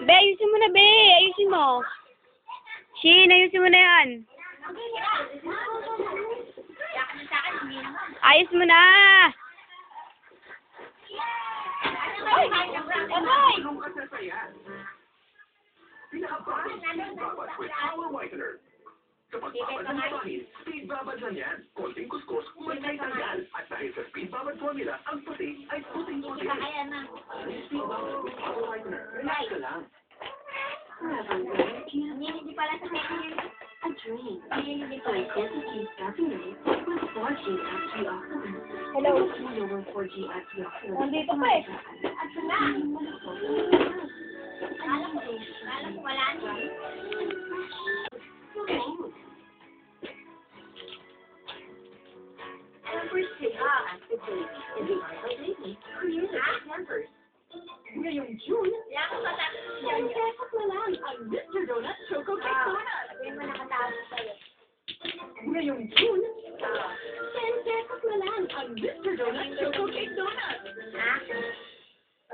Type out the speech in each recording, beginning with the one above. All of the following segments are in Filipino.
Be, ayusin mo na, be. Ayusin mo. Shin, ayusin mo na yan. Ayos mo na. Kapag papagalipahin, Speed Babad lang yan. Konting kuskus, magkay tanggal. At dahil sa Speed Babad formula, ang puti ay puting-puti. Speed Babad with Power Whitener. Relax ka lang. Hindi pala sa second a dream. Hindi pala Density every night with 4G antioxidants. Hello. Over 4G antioxidants. Nandito pa eh. At na. Alam ko wala na. Pampers take active baby in the Vital Baby created by Pampers. Ngayong June, 10 pesos na lang ang Mr. Donut Choco Cake Donut. Ngayong June, 10 pesos na lang ang Mr. Donut Choco Cake Donut. Ha?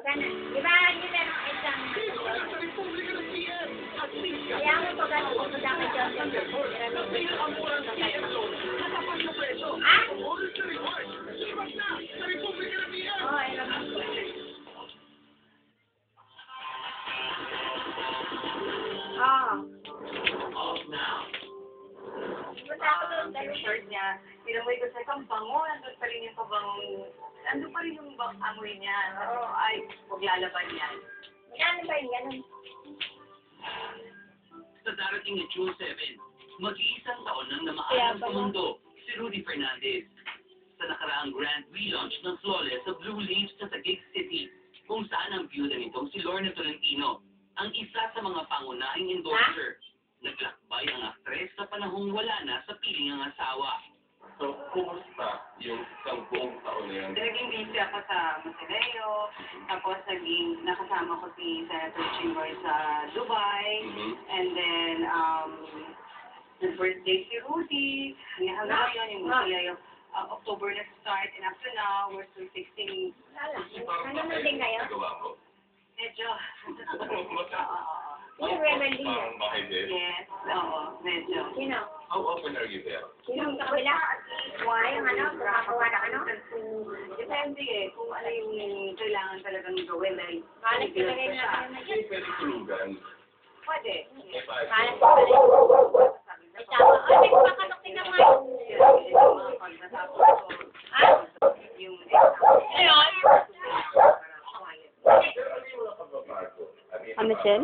Pagana, di ba merong isang kaya mo pagana kung dapat dyan ha? Oo, alam mo. Punta ako doon dahil Short niya, tinamoy ko sa isang bango, nandun pa rin yung pabangong, nandun pa rin yung amoy niya. So, ay, huwag lalaban yan. ano ba yun? Sa darating na June 7, mag-iisang taon nang namaalam sa mundo si Rudy Fernandez. Sa nakaraang grand relaunch ng Flawless sa Blue Leaves sa Taguig City, kung saan ang byuda nitong si Lorna Tolentino, ang isa sa mga pangunahing endorser. Naglakbay ang aktres sa panahong wala na sa piling ang asawa. So, kumusta yung isang buong taon na yun? Naging busy ako sa Montenegro, tapos nakasama ko si Senator Chinggoy sa Dubai, and then, nag-birthday si Rudy, hanggang ngayon, yung yung October na-start, and after now, we're still 16. Ano na din kayo? Nagawa ko. Medyo, Yung rebel din Parang bahay din. yes, oo, medyo. Sino? How often are you there? Sino sa kabila? Why? Yung ano? Kumakawa na ano? Depende eh, kung ano yung kailangan talagang gawin dahil Malas talaga yung natin na Hindi pwede tulugan. pwede. Eh, bakit? Malas talaga yung may tama. Ay, nagpakanok din naman. Yung Ayun. Pero ano yung mga pagbabago? I mean, Ano, Chen?